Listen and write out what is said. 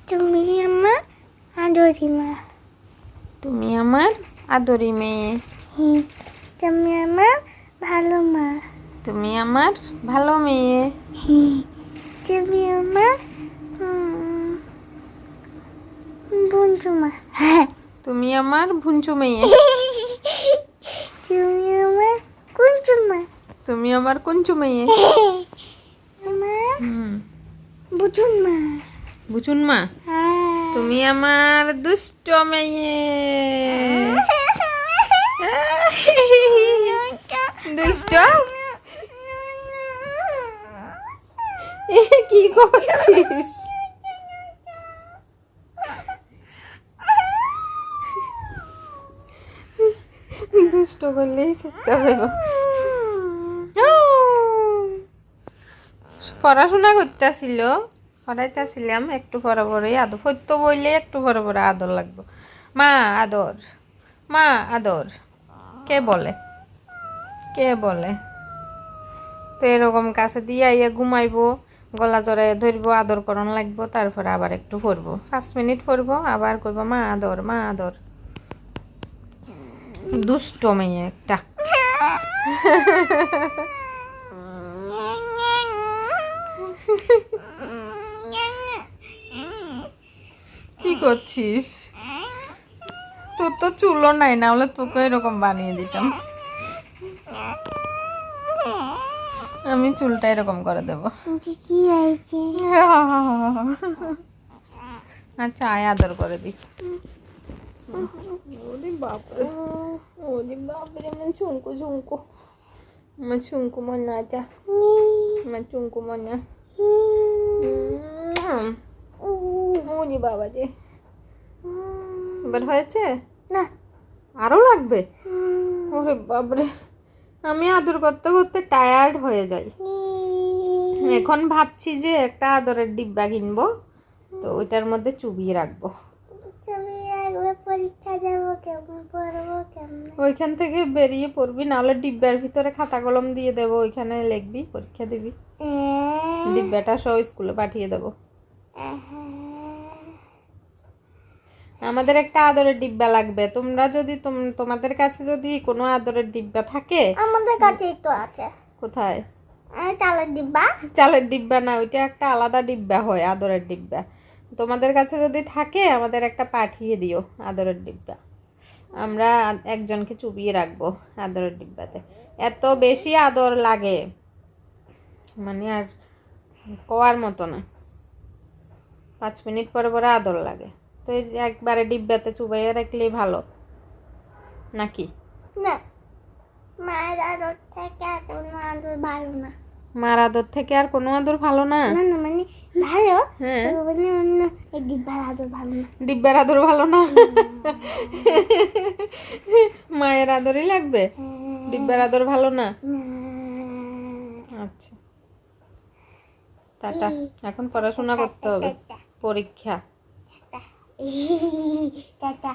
তুমি আমার আদরি মা। তুমি আমার আদরি মেয়ে। তুমি আমার ভালো মা। তুমি আমার ভালো মেয়ে। তুমি আমার বন্ধু মা। তুমি আমার ভুঞ্চু মেয়ে। তুমি আমার কুঞ্চু মা। তুমি আমার কুঞ্চু মেয়ে। আমার হুম, বুঝুন মা। বুঝুন মা। তুমি আমার দুষ্ট মেয়ে। দুষ্ট কি করছিস? দুষ্ট করলেই শিখতে হবে। পড়াশোনা করতেছিল, পড়াইতেছিলাম, একটু পরে পরে আদর হইতো বইলে একটু পরে পরে আদর লাগবে। মা আদর, মা আদর, কে বলে? কে বলে? তো এরকম কাছে দিয়ে ইয়ে ঘুমাইবো, গলা জড়াই ধরবো, আদর করণ লাগবো, তারপরে আবার একটু পড়বো, 5 মিনিট পড়বো, আবার করবো মা আদর, মা আদর। দুষ্ট মেয়ে একটা। কি করছিস? তোর তো চুলও নাই, না হলে তোকে এরকম বানিয়ে দিতাম। আমি চুলটা এরকম করে দেবো। কি হয়েছে? আচ্ছা আয় আদর করে দি। ওরে বাপরে, ওরে বাপরে, আমার চুঙ্কু চুঙ্কু, আমার চুঙ্কু মনে আছে, আমার চুঙ্কু মনে। ওরে বাবা যে, এবার হয়েছে? না, আরো লাগবে? ওরে বাপরে, আমি আদর করতে করতে টায়ার্ড হয়ে যাই। এখন ভাবছি যে একটা আদরের ডিব্বা কিনবো, তো ওইটার মধ্যে চুবিয়ে রাখবো। পরীক্ষা যাবো কেমন, পড়বো কেমন? ওইখান থেকে বেরিয়ে পড়বি, নাহলে ডিব্বার ভিতরে খাতা কলম দিয়ে দেবো, ওইখানে লিখবি, পরীক্ষা দিবি। ডিব্বাটা সব স্কুলে পাঠিয়ে দেবো। আমাদের একটা আদরের ডিব্বা লাগবে। তোমরা যদি তোমাদের কাছে যদি কোনো আদরের ডিব্বা থাকে। আমাদের কাছেই তো আছে। কোথায়? চালের ডিব্বা। চালের ডিব্বা না, ওইটা একটা আলাদা ডিব্বা হয়, আদরের ডিব্বা। তোমাদের কাছে যদি থাকে আমাদের একটা পাঠিয়ে দিও আদরের ডিব্বা। আমরা একজনকে চুবিয়ে রাখবো আদরের ডিব্বাতে। এত বেশি আদর লাগে মানে আর কোয়ার মতো না। 5 মিনিট পরে পরে আদর লাগে। তো এই যে একবারে ডিব্বাতে চুবাইয়ে রাখলেই ভালো নাকি? না, মায়ের আদর থেকে আর কোনো আদর ভালো না। মার আদর থেকে আর কোনো আদর ভালো না? না না, মানে ভালো, হ্যাঁ, মানে অন্য এই ডিব্বার আদর ভালো না। ডিব্বার আদর ভালো না? মায়ের আদরই লাগবে, ডিব্বার আদর ভালো না? আচ্ছা, টাটা। এখন পড়াশোনা করতে হবে, পরীক্ষা। টাটা।